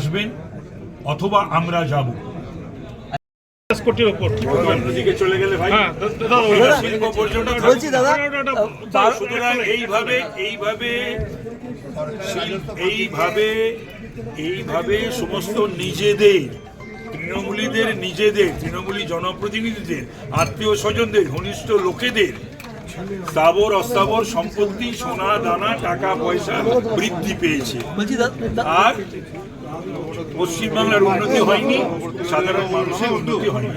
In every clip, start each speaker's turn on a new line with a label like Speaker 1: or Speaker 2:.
Speaker 1: আসবেন অথবা আমরা যাব। চলে গেলে ভাই সুতরাং এইভাবে সমস্ত নিজেদের তৃণমূলী জনপ্রতিনিধিদের, আত্মীয় স্বজনদের, ঘনিষ্ঠ লোকেদের স্থাবর অস্থাবর সম্পত্তি, সোনা দানা, টাকা পয়সা বৃদ্ধি পেয়েছে, আর পশ্চিমবাংলার উন্নতি হয়নি, সাধারণ মানুষের উন্নতি হয়নি।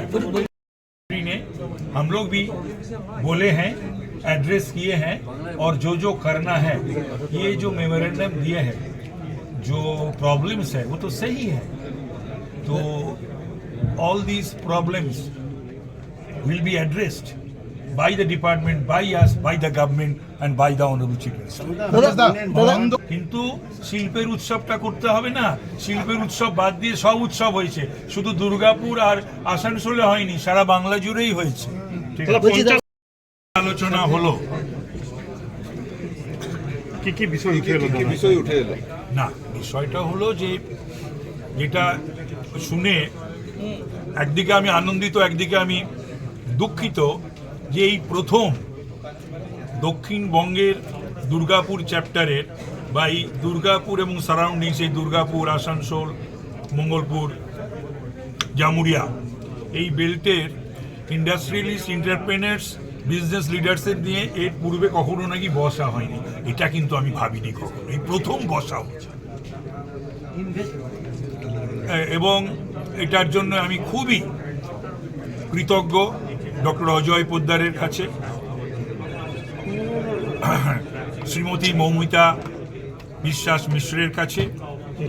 Speaker 1: हम लोग भी बोले हैं, एड्रेस किए हैं, और जो करना है, ये जो मेमोरेंडम दिए हैं, जो प्रॉब्लम्स है वो तो सही है, तो all these problems will be addressed by the department, by us, by the government and by the honorable chief minister. কিন্তু শিল্পের উৎসবটা করতে হবে না। শিল্পের উৎসব বাদ দিয়ে সব উৎসব হয়েছে, শুধু দুর্গাপুর আর আসানসোলে হয়নি, সারা বাংলা জুড়েই হয়েছে। আলোচনা হলো কি বিষয় উঠে এলো না, বিষয়টা হলো যে যেটা শুনে একদিকে আমি আনন্দিত, একদিকে আমি দুঃখিত যে এই প্রথম দক্ষিণবঙ্গের দুর্গাপুর চ্যাপ্টারের বা এই দুর্গাপুর এবং সারাউন্ডিংস, এই দুর্গাপুর, আসানসোল, মঙ্গলপুর, জামুরিয়া, এই বেল্টের ইন্ডাস্ট্রিয়ালিস্ট, এন্টারপ্রেনার্স, বিজনেস লিডার্সের নিয়ে এর পূর্বে কখনো নাকি বসা হয়নি। এটা কিন্তু আমি ভাবিনি কখনো, এই প্রথম বসা হচ্ছে, এবং এটার জন্য আমি খুবই কৃতজ্ঞ ডক্টর অজয় পোদ্দারের কাছে, শ্রীমতী মৌমিতা বিশ্বাস মিশ্রের কাছে,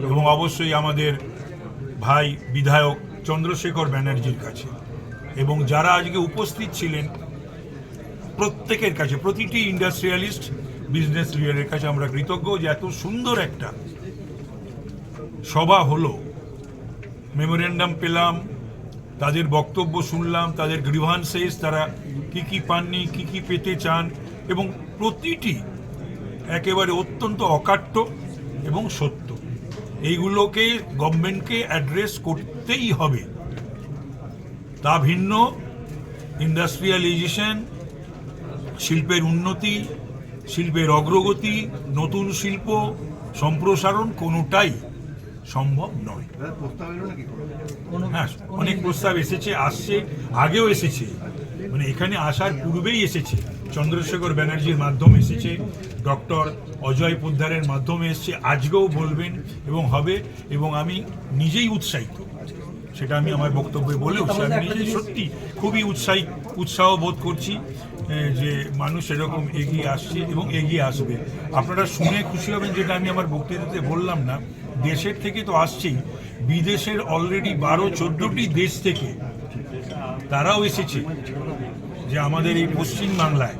Speaker 1: এবং অবশ্যই আমাদের ভাই বিধায়ক চন্দ্রশেখর ব্যানার্জির কাছে, এবং যারা আজকে উপস্থিত ছিলেন প্রত্যেকের কাছে, প্রতিটি ইন্ডাস্ট্রিয়ালিস্ট, বিজনেস লিডারের কাছে আমরা কৃতজ্ঞ যে এত সুন্দর একটা সভা হলো, মেমোরেন্ডাম পেলাম, তাদের বক্তব্য শুনলাম, তাদের গ্রিভান্সেস, তারা কি পাননি, কি পেতে চান, এবং প্রতিটি একেবারে অত্যন্ত অকাট্য এবং সত্য। এইগুলোকে গভর্নমেন্টকে অ্যাড্রেস করতেই হবে। তা ভিন্ন ইন্ডাস্ট্রিয়ালাইজেশন, শিল্পের উন্নতি, শিল্পের অগ্রগতি, নতুন শিল্প সম্প্রসারণ কোনোটাই সম্ভব নয়। হ্যাঁ, অনেক প্রস্তাব এসেছে, আসছে, আগেও এসেছে, মানে এখানে আসার পূর্বেই এসেছে, চন্দ্রশেখর ব্যানার্জির মাধ্যমে এসেছে, ডক্টর অজয় পোদ্দারের মাধ্যমে এসেছে, আজকেও বলবেন এবং হবে, এবং আমি নিজেই উৎসাহিত, সেটা আমি আমার বক্তব্যে বলেওছি, আমি নিজেই সত্যি খুবই উৎসাহ বোধ করছি যে মানুষ এরকম এগিয়ে আসছে এবং এগিয়ে আসবে। আপনারা শুনে খুশি হবেন, যেটা আমি আমার বক্তৃতাতে বললাম না, দেশের থেকে তো আসছেই, বিদেশের অলরেডি 12-14টি দেশ থেকে তারাও এসেছে যে আমাদের এই পশ্চিমবাংলায়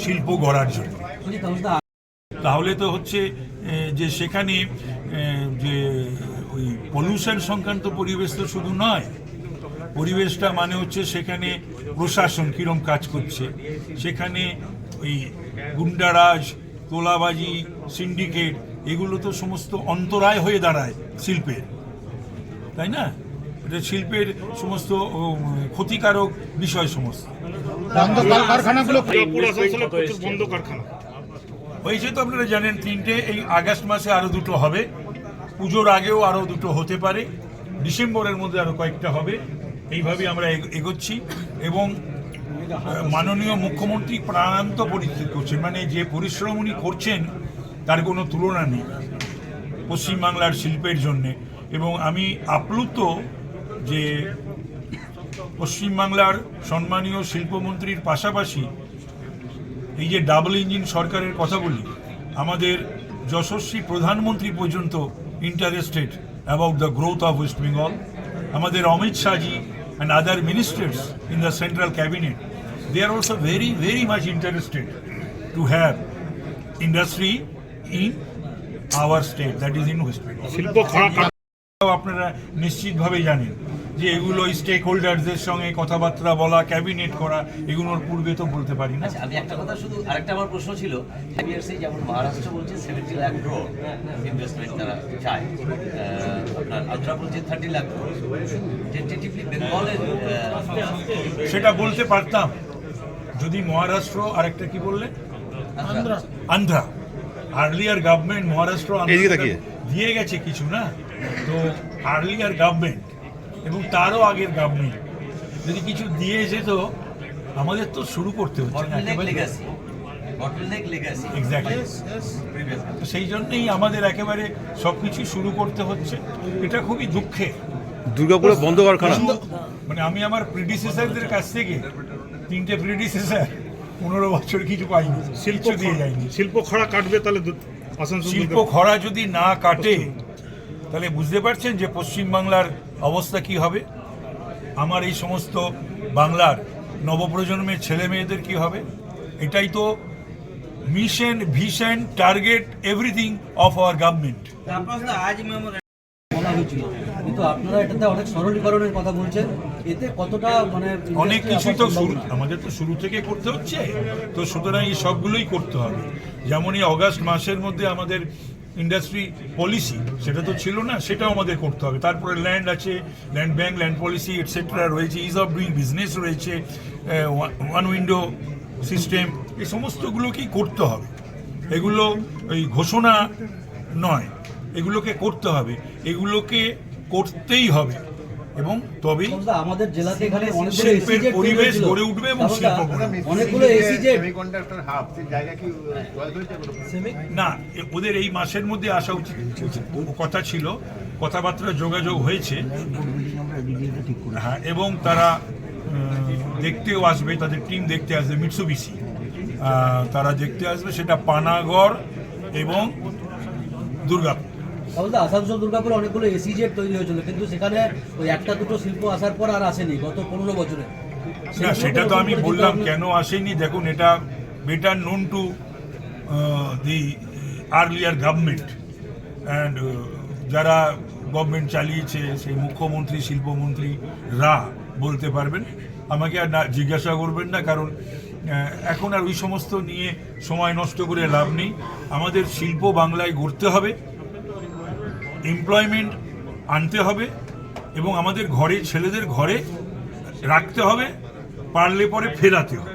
Speaker 1: শিল্প গড়ার জন্য। তাহলে তো হচ্ছে যে সেখানে যে ওই পলিউশন সংক্রান্ত পরিবেশ তো শুধু নয়, পরিবেশটা মানে হচ্ছে সেখানে প্রশাসন কিরম কাজ করছে, সেখানে ওই গুন্ডারাজ, তোলাবাজি, সিন্ডিকেট, এগুলো তো সমস্ত অন্তরায় হয়ে দাঁড়ায় শিল্পের, তাই না? এটা শিল্পের সমস্ত ক্ষতিকারক বিষয় সমস্ত। হয়েছে তো আপনারা জানেন 3টে, এই আগস্ট মাসে আরো 2টো হবে, পুজোর আগেও আরো 2টো হতে পারে, ডিসেম্বরের মধ্যে আরো কয়েকটা হবে। এইভাবে আমরা এগোচ্ছি, এবং মাননীয় মুখ্যমন্ত্রী প্রাণান্ত পরিস্থিতি করছেন, মানে যে পরিশ্রম উনি করছেন তার কোনো তুলনা নেই পশ্চিমবাংলার শিল্পের জন্যে। এবং আমি আপ্লুত যে পশ্চিমবাংলার সম্মানীয় শিল্পমন্ত্রীর পাশাপাশি এই যে ডাবল ইঞ্জিন সরকারের কথা বলি, আমাদের যশস্বী প্রধানমন্ত্রী পর্যন্ত interested about the growth of West Bengal. আমাদের Amit Shahji and other ministers in the central cabinet, they are also very, very much interested to have industry in our state, that is in West Bengal. আপনারা নিশ্চিতভাবে জানেন যে এগুলো stake হোল্ডারদের সঙ্গে কথাবার্তা বলা, ক্যাবিনেট করা, এগুলোর পূর্বে তো বলতে পারি না।
Speaker 2: আচ্ছা, আমি একটা কথা শুধু আরেকটা আমার প্রশ্ন ছিল, যেমন মহারাষ্ট্র বলছে 70 লাখ ক্রোড় ইনভেস্টমেন্ট তারা চায়, আপনার আন্ধ্রা বলছে 30 লাখ ক্রোড়, টেন্টেটিভলি বেঙ্গলের
Speaker 1: সেটা বলতে পারতাম যদি মহারাষ্ট্র, আরেকটা কি বললে, আন্ধ্রা, আর্লিয়ার গভর্নমেন্ট মহারাষ্ট্র দিয়ে গেছে কিছু না, তো আর্লিয়ার গভর্নমেন্ট এবং তারও আগের গভর্নমেন্ট যদি কিছু দিয়ে যেত, আমাদের তো শুরু করতে হচ্ছে না এক্স্যাক্টলি। তো সেই জন্যই আমাদের একেবারে সবকিছু শুরু করতে হচ্ছে, এটা খুবই দুঃখে।
Speaker 3: দুর্গাপুরে বন্ধ কারখানা,
Speaker 1: মানে আমি আমার প্রিডিসেসরদের কাছ থেকে 3টে প্রিডিসেসর 15 বছর কিছু পাইনি, শিল্প দিয়ে যায়নি।
Speaker 4: শিল্প খরা কাটবে তাহলে আসানসোল
Speaker 1: শিল্প খরা যদি না কাটে তাহলে বুঝতে পারছেন যে পশ্চিমবাংলার অবস্থা কি হবে, আমার এই সমস্ত বাংলার নবপ্রজন্মের ছেলে মেয়েদের কি হবে। এটাই তো mission, vision, target, everything of our government.
Speaker 5: বলা হয়েছিল, কিন্তু আপনারা এটাতে অনেক সরলীকরণের কথা বলছেন, এতে কতটা মানে
Speaker 1: অনেক কিছুই তো শুরু, আমাদের তো শুরু থেকে করতে হচ্ছে, তো সুতরাং এই সবগুলোই করতে হবে। যেমন এই অগাস্ট মাসের মধ্যে আমাদের ইন্ডাস্ট্রি পলিসি, সেটা তো ছিল না, সেটাও আমাদের করতে হবে। তারপরে ল্যান্ড আছে, land bank, land policy etcetera রয়েছে, ইজ অফ ডুইং বিজনেস রয়েছে, ওয়ান উইন্ডো সিস্টেম, এই সমস্তগুলোকেই করতে হবে। এগুলো ওই ঘোষণা নয়, এগুলোকে করতে হবে, এগুলোকে করতেই হবে, এবং তবেই
Speaker 5: আমাদের জেলাতে এখানে
Speaker 1: শিল্পের পরিবেশ গড়ে উঠবে এবং শিল্প
Speaker 5: অনেকগুলো এসিজেড
Speaker 1: না, ওদের এই মাসের মধ্যে আসা উচিত কথা ছিল, কথাবার্তা যোগাযোগ হয়েছে, হ্যাঁ, এবং তারা দেখতেও আসবে, তাদের টিম দেখতে আসবে, মিৎসুবিশি তারা দেখতে আসবে, সেটা পানাগড় এবং দুর্গাপুর।
Speaker 5: তাহলে আসানসোল দুর্গাপুরে অনেকগুলো এসিজেড তৈরি হয়েছিল, কিন্তু সেখানে ওই একটা দুটো শিল্প আসার পর আর আসেনি গত 15 বছরে।
Speaker 1: না, সেটা তো আমি বললাম কেন আসেনি। দেখুন, এটা better known to the earlier government and যারা গভর্নমেন্ট চালিয়েছে, সেই মুখ্যমন্ত্রী, শিল্পমন্ত্রীরা বলতে পারবেন, আমাকে আর না জিজ্ঞাসা করবেন না, কারণ এখন আর ওই সমস্ত নিয়ে সময় নষ্ট করে লাভ নেই। আমাদের শিল্প বাংলায় গড়তে হবে, এমপ্লয়মেন্ট আনতে হবে, এবং আমাদের ঘরে ছেলেদের ঘরে রাখতে হবে, পারলে পরে ফেরাতে হবে।